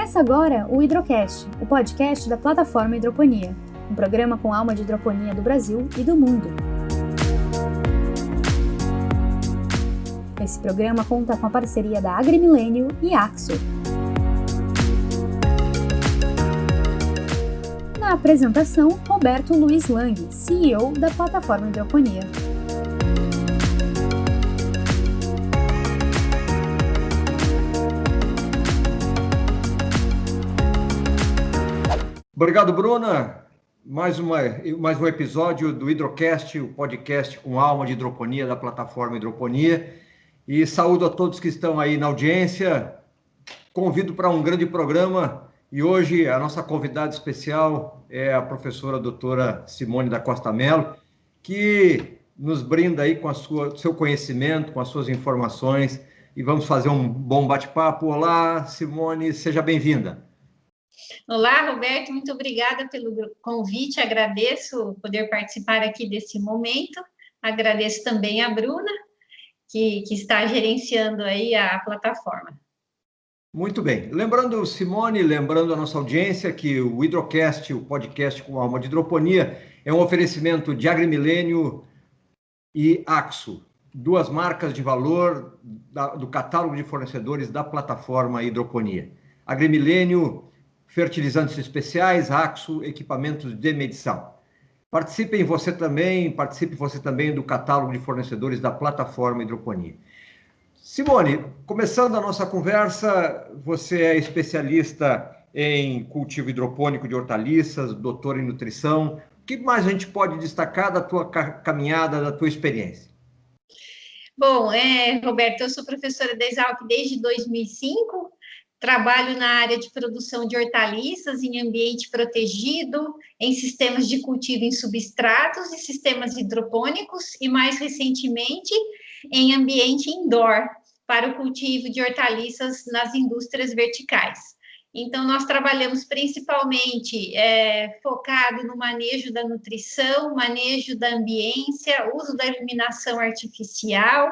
Começa agora o Hidrocast, o podcast da plataforma Hidroponia, um programa com alma de hidroponia do Brasil e do mundo. Esse programa conta com a parceria da AgriMilênio e AXO. Na apresentação, Roberto Luiz Lang, CEO da plataforma Hidroponia. Obrigado, Bruna. Mais um episódio do Hidrocast, o podcast com alma de hidroponia da plataforma Hidroponia. E saúdo a todos que estão aí na audiência. Convido para um grande programa e hoje a nossa convidada especial é a professora doutora Simone da Costa Mello, que nos brinda aí com seu conhecimento, com as suas informações e vamos fazer um bom bate-papo. Olá, Simone, seja bem-vinda. Olá, Roberto, muito obrigada pelo convite, agradeço poder participar aqui desse momento, agradeço também a Bruna, que está gerenciando aí a plataforma. Muito bem, lembrando, Simone, lembrando a nossa audiência que o Hidrocast, o podcast com alma de hidroponia, é um oferecimento de AgriMilênio e AXO, duas marcas de valor do catálogo de fornecedores da plataforma Hidroponia. AgriMilênio, fertilizantes especiais, AXO, equipamentos de medição. Participe você também do catálogo de fornecedores da plataforma Hidroponia. Simone, começando a nossa conversa, você é especialista em cultivo hidropônico de hortaliças, doutora em nutrição. O que mais a gente pode destacar da tua caminhada, da tua experiência? Bom, Roberto, eu sou professora da Exalc desde 2005, trabalho na área de produção de hortaliças em ambiente protegido, em sistemas de cultivo em substratos e sistemas hidropônicos e, mais recentemente, em ambiente indoor, para o cultivo de hortaliças nas indústrias verticais. Então, nós trabalhamos principalmente focado no manejo da nutrição, manejo da ambiência, uso da iluminação artificial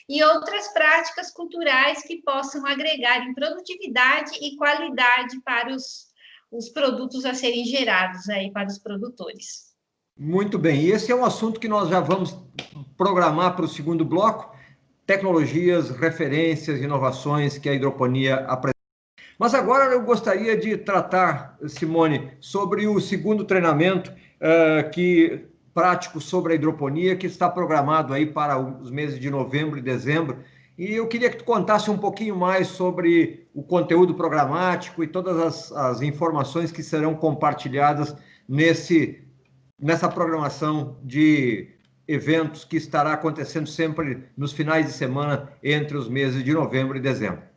e outras práticas culturais que possam agregar em produtividade e qualidade para os produtos a serem gerados aí para os produtores. Muito bem, e esse é um assunto que nós já vamos programar para o segundo bloco, tecnologias, referências, inovações que a hidroponia apresenta. Mas agora eu gostaria de tratar, Simone, sobre o segundo treinamento prático sobre a hidroponia, que está programado aí para os meses de novembro e dezembro. E eu queria que tu contasse um pouquinho mais sobre o conteúdo programático e todas as informações que serão compartilhadas nessa programação de eventos que estará acontecendo sempre nos finais de semana entre os meses de novembro e dezembro.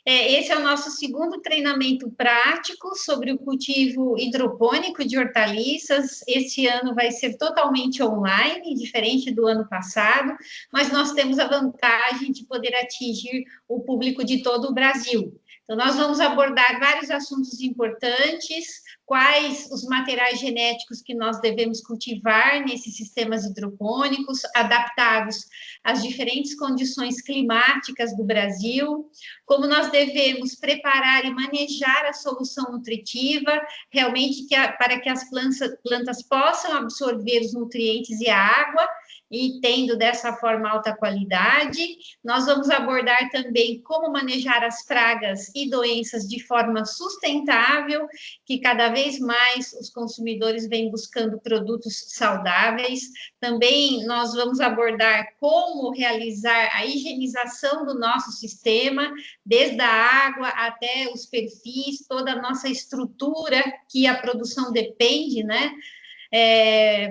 Esse é o nosso segundo treinamento prático sobre o cultivo hidropônico de hortaliças. Esse ano vai ser totalmente online, diferente do ano passado, mas nós temos a vantagem de poder atingir o público de todo o Brasil. Então, nós vamos abordar vários assuntos importantes, quais os materiais genéticos que nós devemos cultivar nesses sistemas hidropônicos, adaptados às diferentes condições climáticas do Brasil, como nós devemos preparar e manejar a solução nutritiva, realmente para que as plantas possam absorver os nutrientes e a água, e tendo dessa forma alta qualidade. Nós vamos abordar também como manejar as pragas e doenças de forma sustentável, que cada vez mais os consumidores vêm buscando produtos saudáveis. Também nós vamos abordar como realizar a higienização do nosso sistema, desde a água até os perfis, toda a nossa estrutura que a produção depende, né?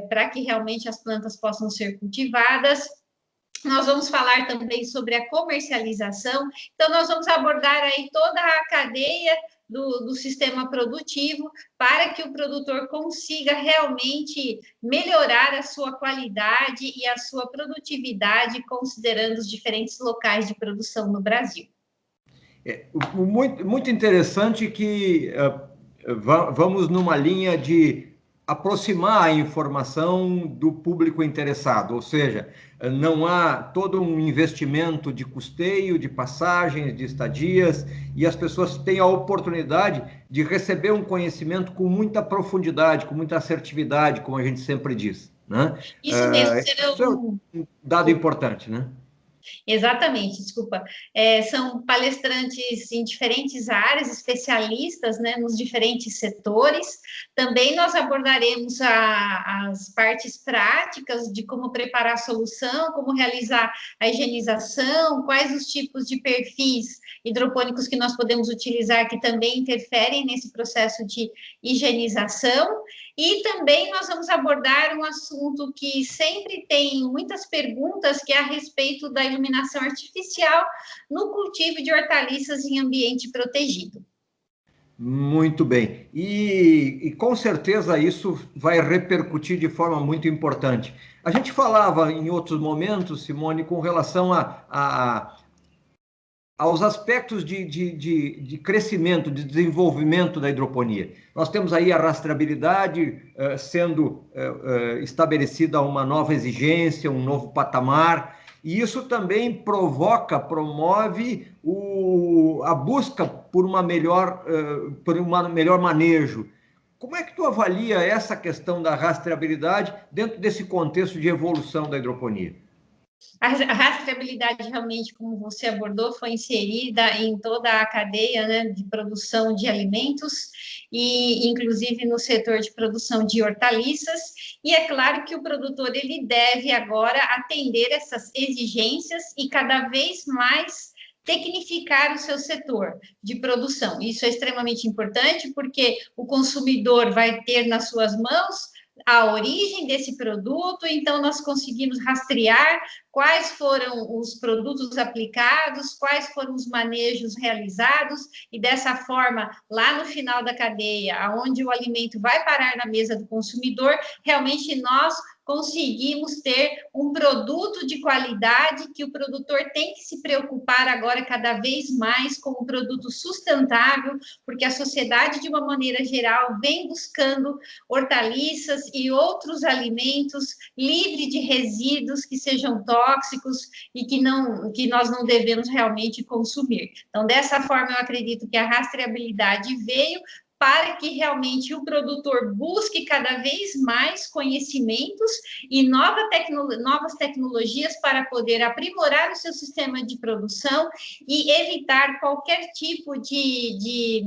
Para que realmente as plantas possam ser cultivadas. Nós vamos falar também sobre a comercialização, então nós vamos abordar aí toda a cadeia do sistema produtivo para que o produtor consiga realmente melhorar a sua qualidade e a sua produtividade, considerando os diferentes locais de produção no Brasil. Muito interessante que vamos numa linha de aproximar a informação do público interessado, ou seja, não há todo um investimento de custeio, de passagens, de estadias, e as pessoas têm a oportunidade de receber um conhecimento com muita profundidade, com muita assertividade, como a gente sempre diz, né? Isso mesmo, Isso é um dado importante, né? Exatamente, desculpa. São palestrantes em diferentes áreas, especialistas, né, nos diferentes setores. Também nós abordaremos as partes práticas de como preparar a solução, como realizar a higienização, quais os tipos de perfis hidropônicos que nós podemos utilizar que também interferem nesse processo de higienização. E também nós vamos abordar um assunto que sempre tem muitas perguntas, que é a respeito da iluminação artificial no cultivo de hortaliças em ambiente protegido. Muito bem. E com certeza isso vai repercutir de forma muito importante. A gente falava em outros momentos, Simone, com relação aos aspectos de crescimento, de desenvolvimento da hidroponia. Nós temos aí a rastreabilidade sendo estabelecida uma nova exigência, um novo patamar, e isso também promove a busca por uma melhor manejo. Como é que tu avalia essa questão da rastreabilidade dentro desse contexto de evolução da hidroponia? A rastreabilidade, realmente, como você abordou, foi inserida em toda a cadeia, né, de produção de alimentos, e inclusive no setor de produção de hortaliças, e é claro que o produtor ele deve agora atender essas exigências e cada vez mais tecnificar o seu setor de produção. Isso é extremamente importante, porque o consumidor vai ter nas suas mãos a origem desse produto, então nós conseguimos rastrear quais foram os produtos aplicados, quais foram os manejos realizados, e dessa forma, lá no final da cadeia, onde o alimento vai parar na mesa do consumidor, realmente nós conseguimos ter um produto de qualidade que o produtor tem que se preocupar agora cada vez mais com um produto sustentável, porque a sociedade, de uma maneira geral, vem buscando hortaliças e outros alimentos livres de resíduos que sejam tóxicos e que nós não devemos realmente consumir. Então, dessa forma, eu acredito que a rastreabilidade veio para que realmente o produtor busque cada vez mais conhecimentos e novas tecnologias para poder aprimorar o seu sistema de produção e evitar qualquer tipo de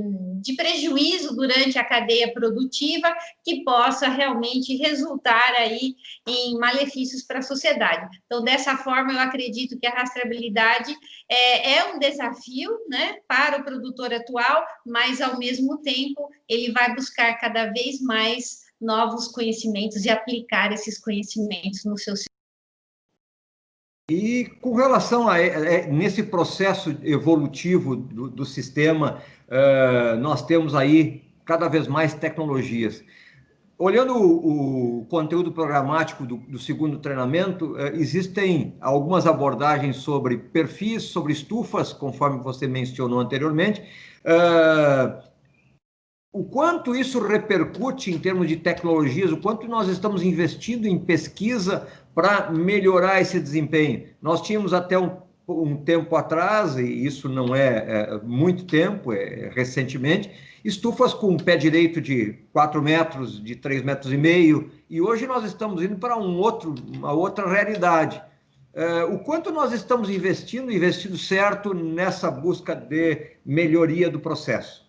prejuízo durante a cadeia produtiva que possa realmente resultar aí em malefícios para a sociedade. Então, dessa forma, eu acredito que a rastreabilidade é um desafio, né, para o produtor atual, mas, ao mesmo tempo, ele vai buscar cada vez mais novos conhecimentos e aplicar esses conhecimentos no seu sistema. E com relação nesse processo evolutivo do sistema, nós temos aí cada vez mais tecnologias. Olhando o conteúdo programático do segundo treinamento, existem algumas abordagens sobre perfis, sobre estufas, conforme você mencionou anteriormente. O quanto isso repercute em termos de tecnologias, o quanto nós estamos investindo em pesquisa para melhorar esse desempenho. Nós tínhamos até um tempo atrás, e isso não é muito tempo, recentemente, estufas com pé direito de 4 metros, de 3,5 metros, e hoje nós estamos indo para uma outra realidade. O quanto nós estamos investindo certo nessa busca de melhoria do processo?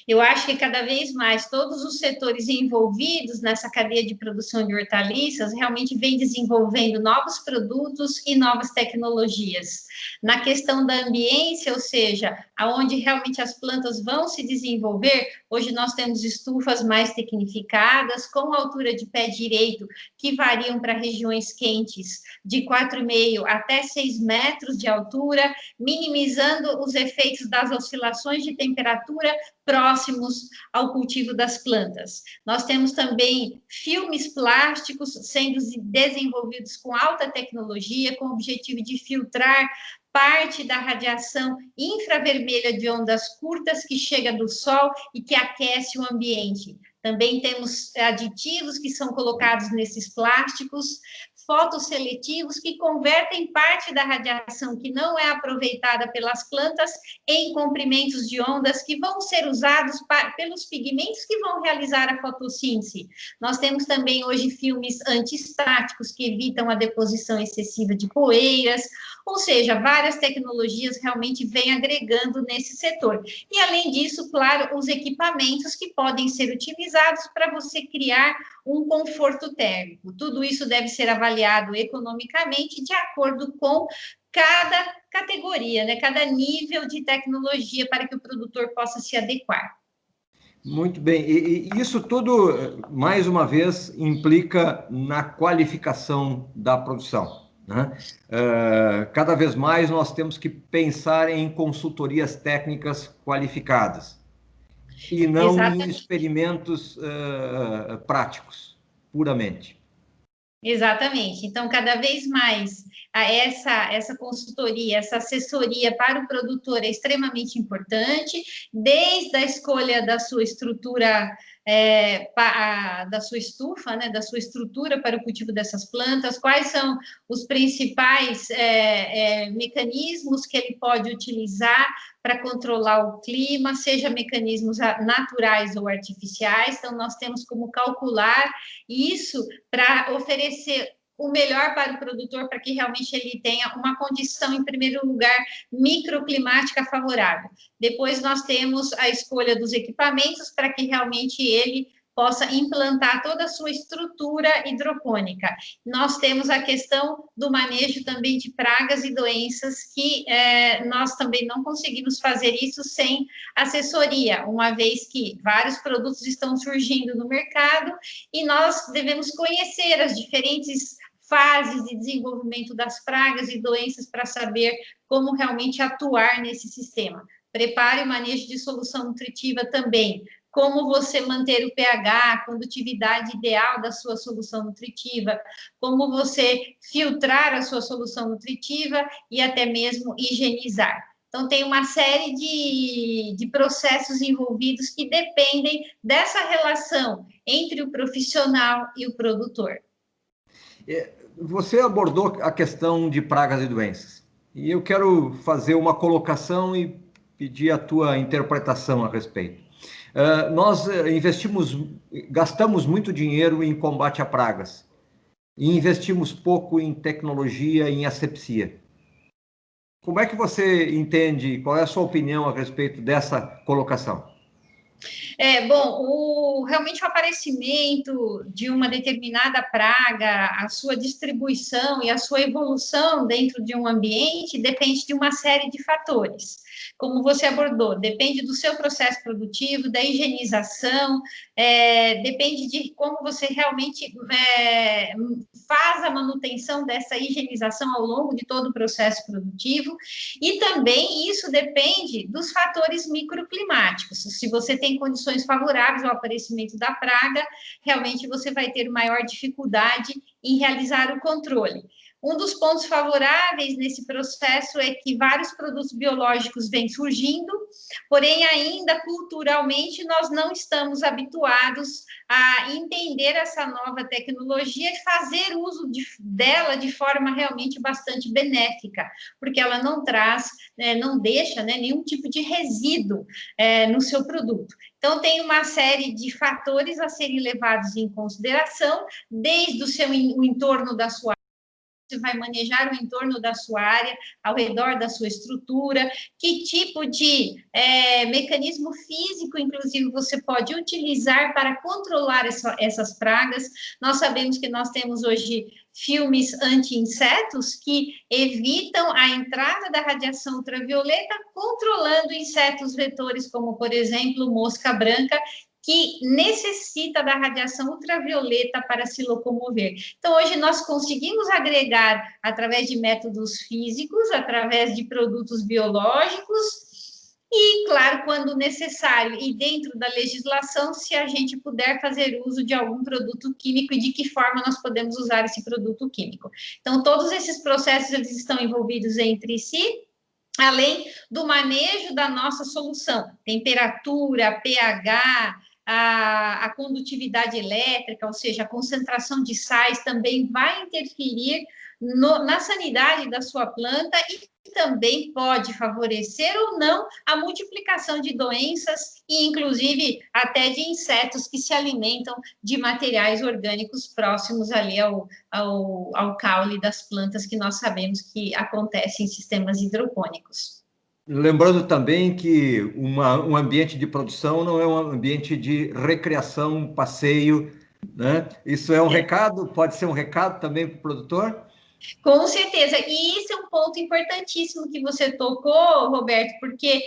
Eu acho que cada vez mais todos os setores envolvidos nessa cadeia de produção de hortaliças realmente vêm desenvolvendo novos produtos e novas tecnologias. Na questão da ambiência, ou seja, aonde realmente as plantas vão se desenvolver, hoje nós temos estufas mais tecnificadas, com altura de pé direito, que variam para regiões quentes de 4,5 até 6 metros de altura, minimizando os efeitos das oscilações de temperatura próximos ao cultivo das plantas. Nós temos também filmes plásticos sendo desenvolvidos com alta tecnologia, com o objetivo de filtrar parte da radiação infravermelha de ondas curtas que chega do sol e que aquece o ambiente. Também temos aditivos que são colocados nesses plásticos, fotosseletivos que convertem parte da radiação que não é aproveitada pelas plantas em comprimentos de ondas que vão ser usados pelos pigmentos que vão realizar a fotossíntese. Nós temos também hoje filmes antiestáticos que evitam a deposição excessiva de poeiras, ou seja, várias tecnologias realmente vêm agregando nesse setor. E, além disso, claro, os equipamentos que podem ser utilizados para você criar um conforto térmico. Tudo isso deve ser avaliado economicamente de acordo com cada categoria, né? Cada nível de tecnologia para que o produtor possa se adequar. Muito bem, e isso tudo, mais uma vez, implica na qualificação da produção, né? Cada vez mais nós temos que pensar em consultorias técnicas qualificadas e não Exatamente. em experimentos práticos, puramente. Exatamente. Então, cada vez mais, essa consultoria, essa assessoria para o produtor é extremamente importante, desde a escolha da sua estrutura, da sua estufa, né, da sua estrutura para o cultivo dessas plantas, quais são os principais mecanismos que ele pode utilizar para controlar o clima, seja mecanismos naturais ou artificiais. Então, nós temos como calcular isso para oferecer o melhor para o produtor, para que realmente ele tenha uma condição, em primeiro lugar, microclimática favorável. Depois nós temos a escolha dos equipamentos para que realmente ele possa implantar toda a sua estrutura hidropônica. Nós temos a questão do manejo também de pragas e doenças, que nós também não conseguimos fazer isso sem assessoria, uma vez que vários produtos estão surgindo no mercado e nós devemos conhecer as diferentes fases de desenvolvimento das pragas e doenças para saber como realmente atuar nesse sistema. Prepare o manejo de solução nutritiva também, como você manter o pH, a condutividade ideal da sua solução nutritiva, como você filtrar a sua solução nutritiva e até mesmo higienizar. Então, tem uma série de processos envolvidos que dependem dessa relação entre o profissional e o produtor. Você abordou a questão de pragas e doenças, e eu quero fazer uma colocação e pedir a tua interpretação a respeito. Nós gastamos muito dinheiro em combate a pragas e investimos pouco em tecnologia, em asepsia. Como é que você entende, qual é a sua opinião a respeito dessa colocação? Realmente o aparecimento de uma determinada praga, a sua distribuição e a sua evolução dentro de um ambiente depende de uma série de fatores. Como você abordou, depende do seu processo produtivo, da higienização, depende de como você realmente faz a manutenção dessa higienização ao longo de todo o processo produtivo, e também isso depende dos fatores microclimáticos. Se você tem condições favoráveis ao aparecimento da praga, realmente você vai ter maior dificuldade em realizar o controle. Um dos pontos favoráveis nesse processo é que vários produtos biológicos vêm surgindo, porém, ainda culturalmente, nós não estamos habituados a entender essa nova tecnologia e fazer uso dela de forma realmente bastante benéfica, porque ela não traz, não deixa nenhum tipo de resíduo no seu produto. Então, tem uma série de fatores a serem levados em consideração, desde o entorno da sua você vai manejar o entorno da sua área, ao redor da sua estrutura, que tipo de mecanismo físico, inclusive, você pode utilizar para controlar essas pragas. Nós sabemos que nós temos hoje filmes anti-insetos que evitam a entrada da radiação ultravioleta, controlando insetos vetores, como, por exemplo, mosca branca, que necessita da radiação ultravioleta para se locomover. Então, hoje nós conseguimos agregar, através de métodos físicos, através de produtos biológicos, e, claro, quando necessário, e dentro da legislação, se a gente puder fazer uso de algum produto químico e de que forma nós podemos usar esse produto químico. Então, todos esses processos, eles estão envolvidos entre si, além do manejo da nossa solução, temperatura, pH, a condutividade elétrica, ou seja, a concentração de sais também vai interferir na sanidade da sua planta e também pode favorecer ou não a multiplicação de doenças e, inclusive, até de insetos que se alimentam de materiais orgânicos próximos ali ao caule das plantas, que nós sabemos que acontece em sistemas hidropônicos. Lembrando também que um ambiente de produção não é um ambiente de recreação, passeio, né? Isso é um recado, pode ser um recado também para o produtor? Com certeza, e esse é um ponto importantíssimo que você tocou, Roberto, porque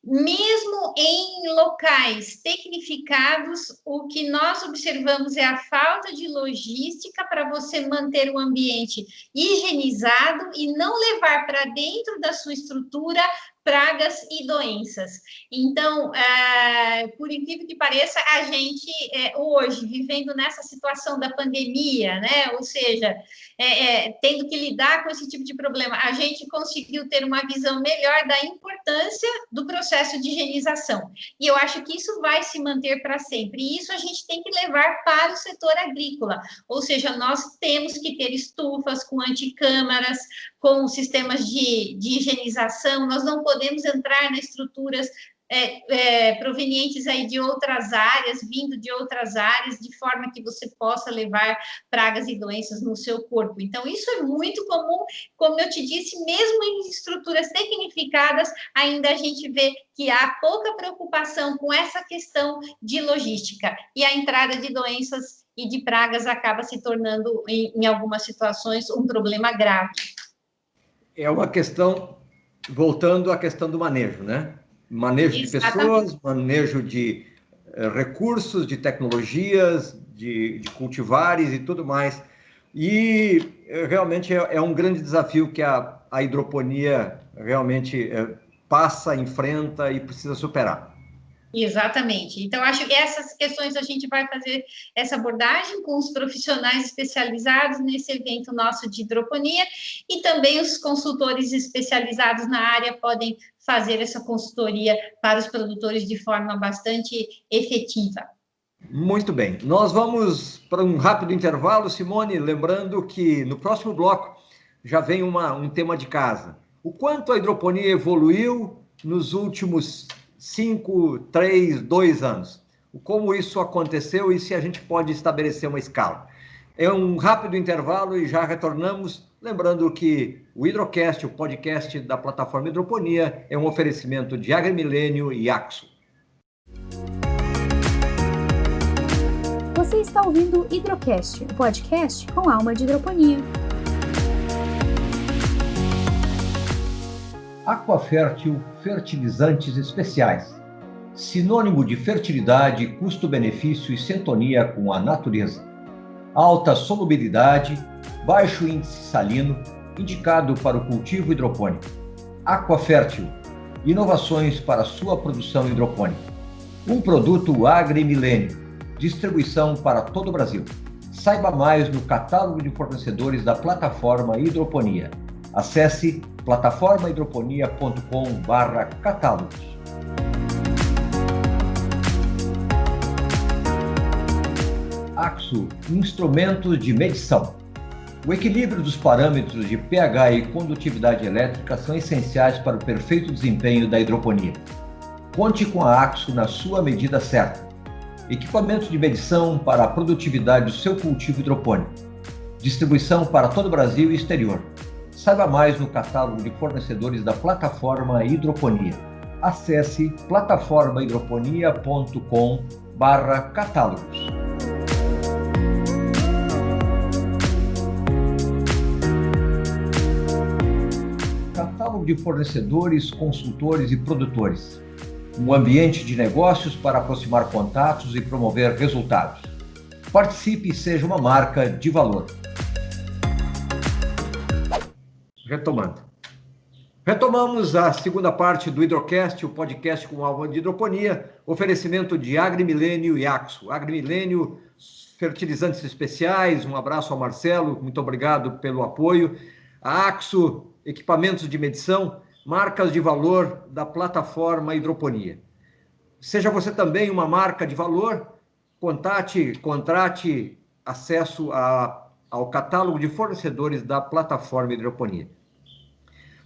mesmo em locais tecnificados, o que nós observamos é a falta de logística para você manter o ambiente higienizado e não levar para dentro da sua estrutura pragas e doenças. Então, por incrível que pareça, a gente hoje, vivendo nessa situação da pandemia, né? Ou seja, tendo que lidar com esse tipo de problema, a gente conseguiu ter uma visão melhor da importância do processo de higienização. E eu acho que isso vai se manter para sempre. E isso a gente tem que levar para o setor agrícola. Ou seja, nós temos que ter estufas com anticâmaras, com sistemas de higienização. Nós não podemos entrar nas estruturas provenientes aí de outras áreas, vindo de outras áreas, de forma que você possa levar pragas e doenças no seu corpo. Então, isso é muito comum, como eu te disse, mesmo em estruturas tecnificadas, ainda a gente vê que há pouca preocupação com essa questão de logística, e a entrada de doenças e de pragas acaba se tornando, em algumas situações, um problema grave. É uma questão, voltando à questão do manejo, né? Manejo de pessoas, manejo de recursos, de tecnologias, de cultivares e tudo mais. E realmente é um grande desafio que a hidroponia realmente passa, enfrenta e precisa superar. Exatamente. Então, acho que essas questões a gente vai fazer essa abordagem com os profissionais especializados nesse evento nosso de hidroponia, e também os consultores especializados na área podem fazer essa consultoria para os produtores de forma bastante efetiva. Muito bem. Nós vamos para um rápido intervalo, Simone, lembrando que no próximo bloco já vem um tema de casa. O quanto a hidroponia evoluiu nos últimos 5, 3, 2 anos. Como isso aconteceu e se a gente pode estabelecer uma escala. É um rápido intervalo e já retornamos. Lembrando que o Hidrocast, o podcast da plataforma Hidroponia, é um oferecimento de AgriMilênio e Axo. Você está ouvindo o Hidrocast, o podcast com alma de hidroponia. Aquafértil Fertilizantes Especiais. Sinônimo de fertilidade, custo-benefício e sintonia com a natureza. Alta solubilidade, baixo índice salino, indicado para o cultivo hidropônico. Aquafértil. Inovações para sua produção hidropônica. Um produto AgriMilênio. Distribuição para todo o Brasil. Saiba mais no catálogo de fornecedores da plataforma Hidroponia. Acesse plataformahidroponia.com/catálogos. Axo, instrumentos de medição. O equilíbrio dos parâmetros de pH e condutividade elétrica são essenciais para o perfeito desempenho da hidroponia. Conte com a Axo na sua medida certa. Equipamentos de medição para a produtividade do seu cultivo hidropônico. Distribuição para todo o Brasil e exterior. Saiba mais no catálogo de fornecedores da plataforma Hidroponia. Acesse plataformahidroponia.com/catálogos. Catálogo de fornecedores, consultores e produtores. Um ambiente de negócios para aproximar contatos e promover resultados. Participe e seja uma marca de valor. Retomamos a segunda parte do Hidrocast, o podcast com alma de hidroponia, oferecimento de AgriMilênio e Axo. AgriMilênio, fertilizantes especiais, um abraço ao Marcelo, muito obrigado pelo apoio. A Axo, equipamentos de medição, marcas de valor da plataforma Hidroponia. Seja você também uma marca de valor, contrate acesso ao catálogo de fornecedores da plataforma Hidroponia.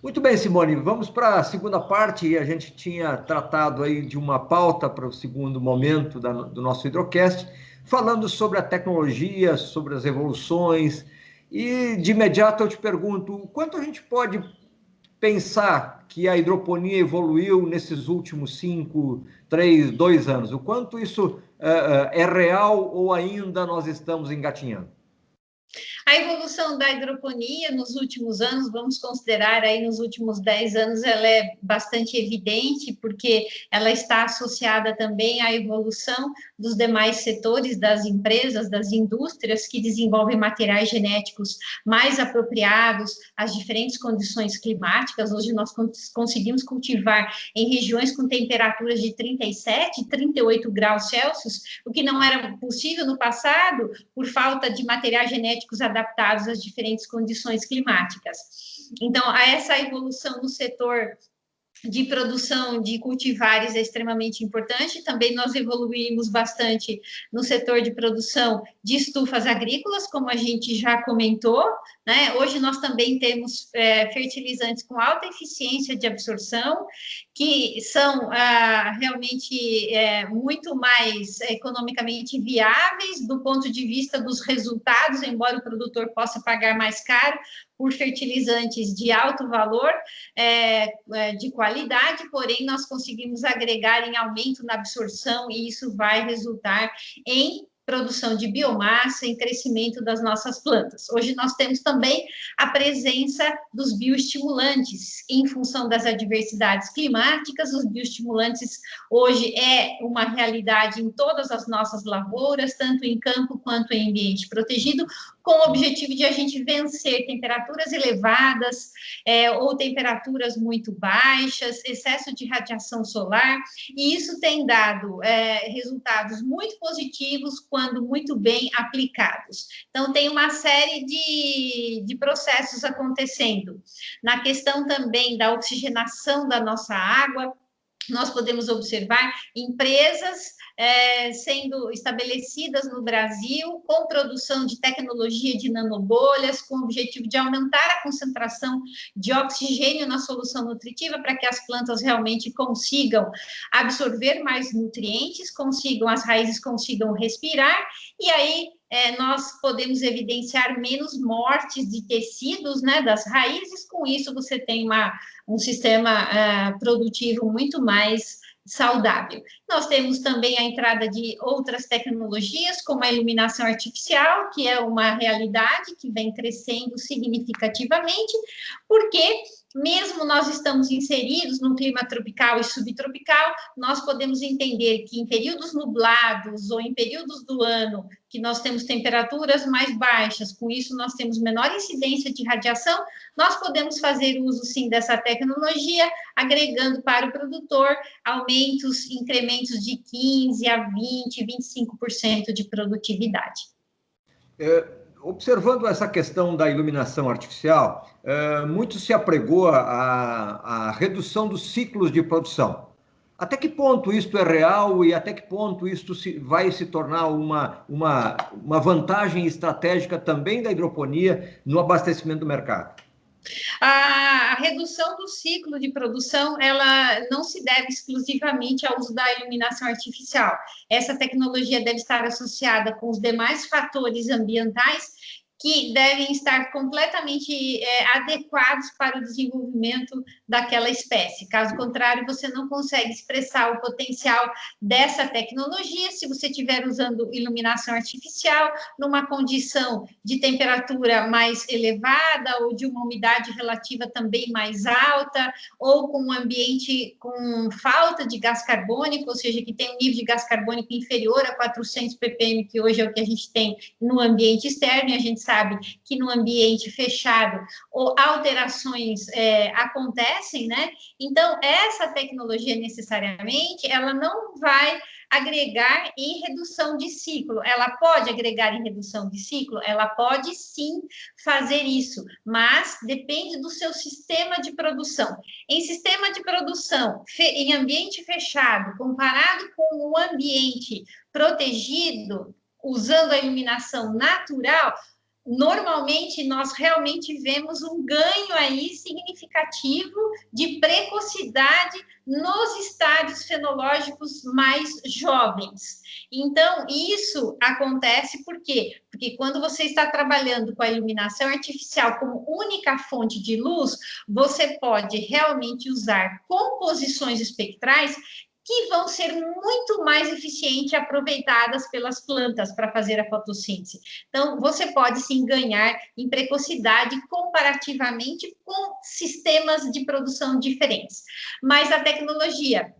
Muito bem, Simone, vamos para a segunda parte. A gente tinha tratado aí de uma pauta para o segundo momento do nosso Hidrocast, falando sobre a tecnologia, sobre as evoluções, e de imediato eu te pergunto, o quanto a gente pode pensar que a hidroponia evoluiu nesses últimos 2 anos? O quanto isso é real ou ainda nós estamos engatinhando? A evolução da hidroponia nos últimos anos, vamos considerar aí nos últimos 10 anos, ela é bastante evidente, porque ela está associada também à evolução dos demais setores das empresas, das indústrias que desenvolvem materiais genéticos mais apropriados às diferentes condições climáticas. Hoje nós conseguimos cultivar em regiões com temperaturas de 37, 38 graus Celsius, o que não era possível no passado por falta de materiais genéticos adaptados às diferentes condições climáticas. Então, essa evolução no setor de produção de cultivares é extremamente importante. Também nós evoluímos bastante no setor de produção de estufas agrícolas, como a gente já comentou, né? Hoje nós também temos fertilizantes com alta eficiência de absorção, que são realmente muito mais economicamente viáveis do ponto de vista dos resultados, embora o produtor possa pagar mais caro por fertilizantes de alto valor, de qualidade, porém nós conseguimos agregar em aumento na absorção e isso vai resultar em produção de biomassa, em crescimento das nossas plantas. Hoje nós temos também a presença dos bioestimulantes, em função das adversidades climáticas. Os bioestimulantes hoje é uma realidade em todas as nossas lavouras, tanto em campo quanto em ambiente protegido, com o objetivo de a gente vencer temperaturas elevadas ou temperaturas muito baixas, excesso de radiação solar, e isso tem dado resultados muito positivos quando muito bem aplicados. Então, tem uma série de processos acontecendo. Na questão também da oxigenação da nossa água, nós podemos observar empresas sendo estabelecidas no Brasil com produção de tecnologia de nanobolhas, com o objetivo de aumentar a concentração de oxigênio na solução nutritiva para que as plantas realmente consigam absorver mais nutrientes, as raízes consigam respirar, e aí nós podemos evidenciar menos mortes de tecidos, né, das raízes. Com isso você tem um sistema produtivo muito mais saudável. Nós temos também a entrada de outras tecnologias, como a iluminação artificial, que é uma realidade que vem crescendo significativamente, porque mesmo nós estamos inseridos num clima tropical e subtropical, nós podemos entender que em períodos nublados ou em períodos do ano que nós temos temperaturas mais baixas, com isso nós temos menor incidência de radiação, nós podemos fazer uso, sim, dessa tecnologia, agregando para o produtor incrementos de 15% a 20%, 25% de produtividade. Observando essa questão da iluminação artificial, muito se apregou a redução dos ciclos de produção. Até que ponto isto é real e até que ponto isto vai se tornar uma vantagem estratégica também da hidroponia no abastecimento do mercado? A redução do ciclo de produção, ela não se deve exclusivamente ao uso da iluminação artificial. Essa tecnologia deve estar associada com os demais fatores ambientais que devem estar completamente adequados para o desenvolvimento daquela espécie. Caso contrário, você não consegue expressar o potencial dessa tecnologia se você estiver usando iluminação artificial numa condição de temperatura mais elevada ou de uma umidade relativa também mais alta, ou com um ambiente com falta de gás carbônico, ou seja, que tem um nível de gás carbônico inferior a 400 ppm, que hoje é o que a gente tem no ambiente externo, e a gente sabe que no ambiente fechado alterações acontecem, né? Então, essa tecnologia necessariamente, ela não vai agregar em redução de ciclo. Ela pode agregar em redução de ciclo? Ela pode sim fazer isso, mas depende do seu sistema de produção. Em sistema de produção, em ambiente fechado, comparado com o ambiente protegido, usando a iluminação natural, normalmente nós realmente vemos um ganho aí significativo de precocidade nos estádios fenológicos mais jovens. Então, isso acontece por quê? Porque quando você está trabalhando com a iluminação artificial como única fonte de luz, você pode realmente usar composições espectrais que vão ser muito mais eficientes aproveitadas pelas plantas para fazer a fotossíntese. Então, você pode sim ganhar em precocidade comparativamente com sistemas de produção diferentes. Mas a tecnologia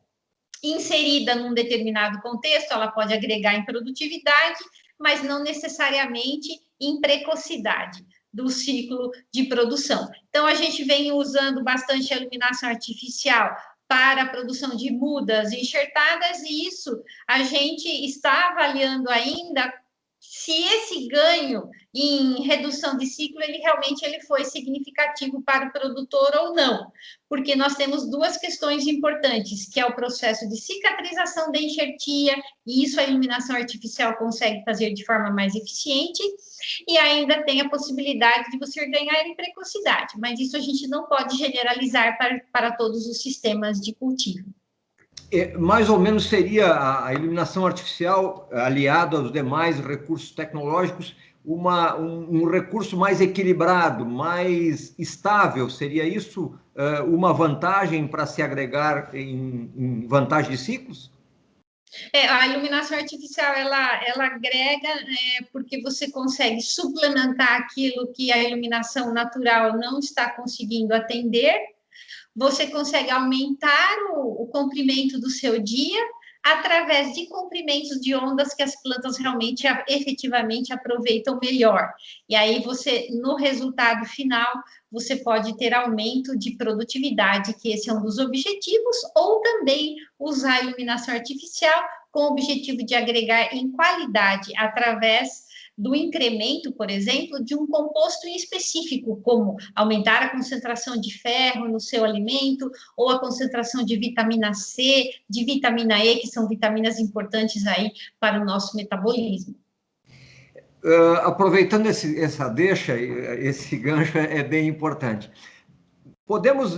inserida num determinado contexto, ela pode agregar em produtividade, mas não necessariamente em precocidade do ciclo de produção. Então, a gente vem usando bastante a iluminação artificial para a produção de mudas enxertadas, e isso a gente está avaliando ainda se esse ganho em redução de ciclo, ele realmente foi significativo para o produtor ou não, porque nós temos duas questões importantes, que é o processo de cicatrização da enxertia, e isso a iluminação artificial consegue fazer de forma mais eficiente, e ainda tem a possibilidade de você ganhar em precocidade, mas isso a gente não pode generalizar para todos os sistemas de cultivo. Mais ou menos seria a iluminação artificial aliado aos demais recursos tecnológicos um recurso mais equilibrado, mais estável. Seria isso uma vantagem para se agregar em vantagem de ciclos? A iluminação artificial, ela agrega porque você consegue suplementar aquilo que a iluminação natural não está conseguindo atender. Você consegue aumentar o comprimento do seu dia através de comprimentos de ondas que as plantas realmente, efetivamente aproveitam melhor. E aí você, no resultado final, você pode ter aumento de produtividade, que esse é um dos objetivos, ou também usar a iluminação artificial com o objetivo de agregar em qualidade através do incremento, por exemplo, de um composto em específico, como aumentar a concentração de ferro no seu alimento, ou a concentração de vitamina C, de vitamina E, que são vitaminas importantes aí para o nosso metabolismo. Aproveitando essa deixa, esse gancho é bem importante. Podemos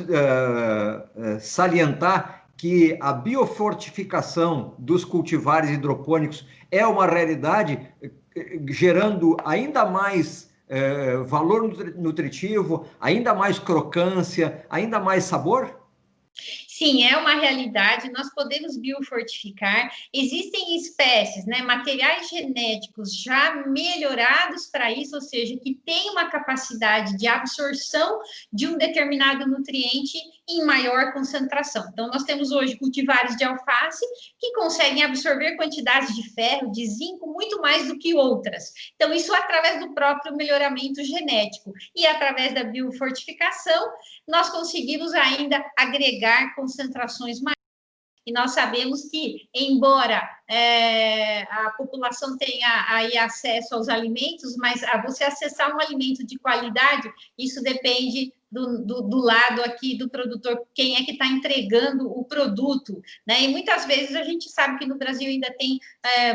salientar que a biofortificação dos cultivares hidropônicos é uma realidade, gerando ainda mais valor nutritivo, ainda mais crocância, ainda mais sabor? Sim, é uma realidade, nós podemos biofortificar, existem espécies, né, materiais genéticos já melhorados para isso, ou seja, que tem uma capacidade de absorção de um determinado nutriente em maior concentração. Então, nós temos hoje cultivares de alface que conseguem absorver quantidades de ferro, de zinco, muito mais do que outras. Então, isso através do próprio melhoramento genético. E através da biofortificação, nós conseguimos ainda agregar concentrações maiores. E nós sabemos que, embora a população tenha aí acesso aos alimentos, mas você acessar um alimento de qualidade, isso depende do lado aqui do produtor, quem é que está entregando o produto, né? E muitas vezes a gente sabe que no Brasil ainda tem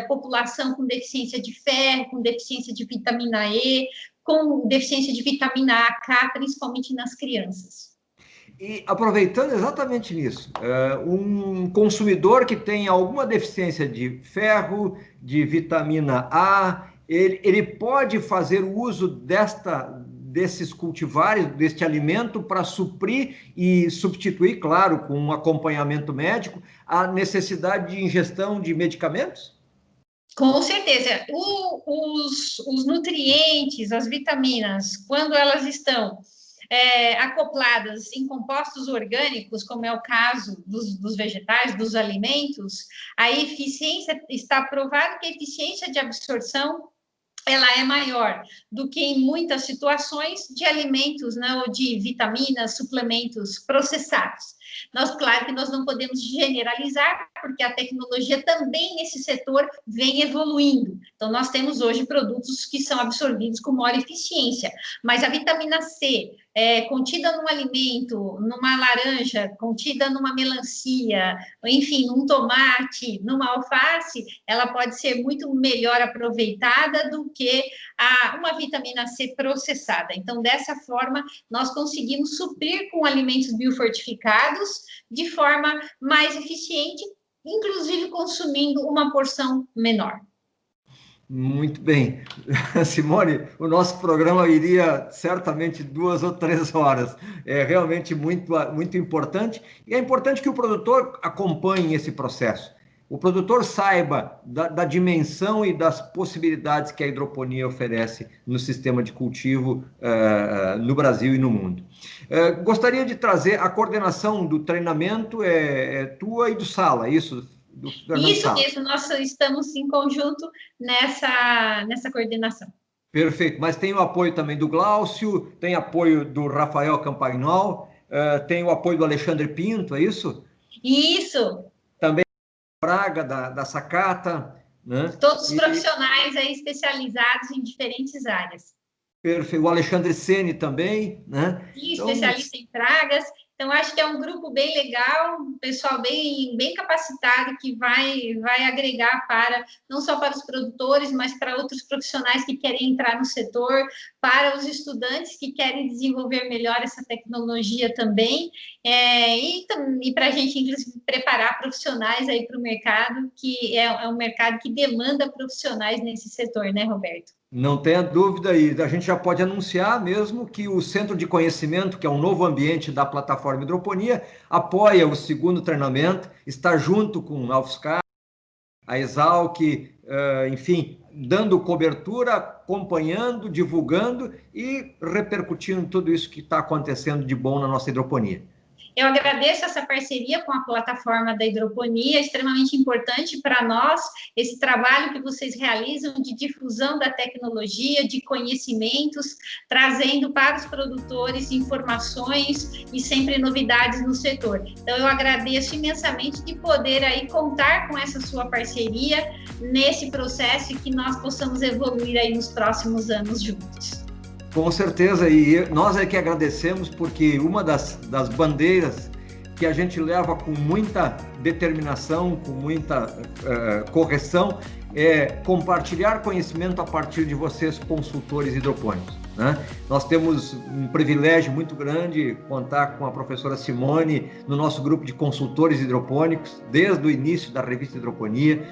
população com deficiência de ferro, com deficiência de vitamina E, com deficiência de vitamina A, K, principalmente nas crianças. E aproveitando exatamente nisso, um consumidor que tem alguma deficiência de ferro, de vitamina A, ele pode fazer uso desses cultivares, deste alimento, para suprir e substituir, claro, com um acompanhamento médico, a necessidade de ingestão de medicamentos? Com certeza. Os nutrientes, as vitaminas, quando elas estão acopladas em compostos orgânicos, como é o caso dos vegetais, dos alimentos, a eficiência, está provado que a eficiência de absorção ela é maior do que em muitas situações de alimentos, né, ou de vitaminas, suplementos processados. Claro que nós não podemos generalizar, porque a tecnologia também nesse setor vem evoluindo. Então, nós temos hoje produtos que são absorvidos com maior eficiência, mas a vitamina C, contida num alimento, numa laranja, contida numa melancia, enfim, num tomate, numa alface, ela pode ser muito melhor aproveitada do que uma vitamina C processada. Então, dessa forma, nós conseguimos suprir com alimentos biofortificados de forma mais eficiente, inclusive consumindo uma porção menor. Muito bem. Simone, o nosso programa iria certamente 2 ou 3 horas. É realmente muito importante. E é importante que o produtor acompanhe esse processo. O produtor saiba da dimensão e das possibilidades que a hidroponia oferece no sistema de cultivo no Brasil e no mundo. Gostaria de trazer a coordenação do treinamento, tua e do Sala, isso? Isso mesmo, nós estamos em conjunto nessa coordenação. Perfeito, mas tem o apoio também do Glaucio, tem apoio do Rafael Campagnol, tem o apoio do Alexandre Pinto, é isso? Isso. Também Braga, da Sacata, né? Todos os profissionais aí especializados em diferentes áreas. Perfeito, o Alexandre Ceni também, né? E especialista em pragas. Então, acho que é um grupo bem legal, um pessoal bem capacitado, que vai agregar não só para os produtores, mas para outros profissionais que querem entrar no setor, para os estudantes que querem desenvolver melhor essa tecnologia também, e para a gente, inclusive, preparar profissionais aí para o mercado, que é um mercado que demanda profissionais nesse setor, né, Roberto? Não tenha dúvida, e a gente já pode anunciar mesmo que o Centro de Conhecimento, que é um novo ambiente da plataforma Hidroponia, apoia o 2º treinamento, está junto com a UFSCar, a Exalc, enfim, dando cobertura, acompanhando, divulgando e repercutindo tudo isso que está acontecendo de bom na nossa hidroponia. Eu agradeço essa parceria com a plataforma da hidroponia, é extremamente importante para nós, esse trabalho que vocês realizam de difusão da tecnologia, de conhecimentos, trazendo para os produtores informações e sempre novidades no setor. Então, eu agradeço imensamente de poder aí contar com essa sua parceria nesse processo e que nós possamos evoluir aí nos próximos anos juntos. Com certeza, e nós é que agradecemos, porque uma das bandeiras que a gente leva com muita determinação, com muita correção, é compartilhar conhecimento a partir de vocês, consultores hidropônicos, né? Nós temos um privilégio muito grande contar com a professora Simone no nosso grupo de consultores hidropônicos, desde o início da revista Hidroponia,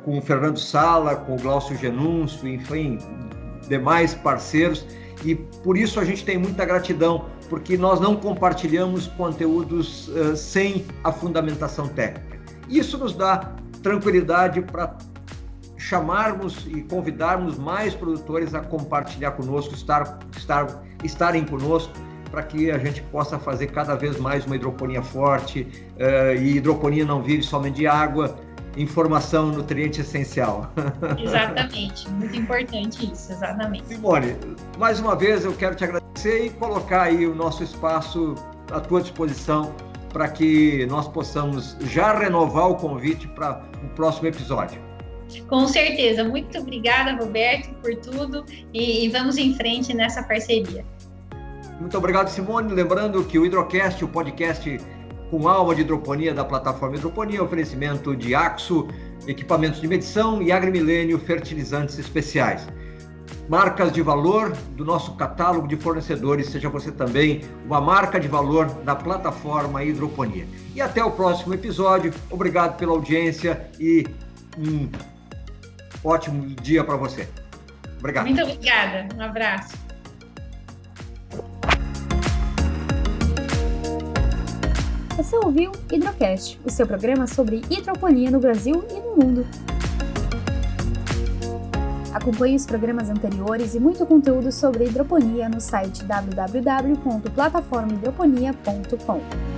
com o Fernando Sala, com o Glaucio Genúncio, enfim, demais parceiros, e por isso a gente tem muita gratidão, porque nós não compartilhamos conteúdos sem a fundamentação técnica. Isso nos dá tranquilidade para chamarmos e convidarmos mais produtores a compartilhar conosco, estarem conosco, para que a gente possa fazer cada vez mais uma hidroponia forte, e hidroponia não vive somente de água, informação, nutriente essencial. Exatamente, muito importante isso, exatamente. Simone, mais uma vez eu quero te agradecer e colocar aí o nosso espaço à tua disposição para que nós possamos já renovar o convite para o próximo episódio. Com certeza, muito obrigada, Roberto, por tudo, e vamos em frente nessa parceria. Muito obrigado, Simone. Lembrando que o Hidrocast, o podcast com alma de hidroponia da plataforma Hidroponia, oferecimento de Axo, equipamentos de medição, e AgriMilênio, fertilizantes especiais. Marcas de valor do nosso catálogo de fornecedores, seja você também uma marca de valor da plataforma Hidroponia. E até o próximo episódio. Obrigado pela audiência e um ótimo dia para você. Obrigado. Muito obrigada. Um abraço. Você ouviu Hidrocast, o seu programa sobre hidroponia no Brasil e no mundo. Acompanhe os programas anteriores e muito conteúdo sobre hidroponia no site www.plataformahidroponia.com.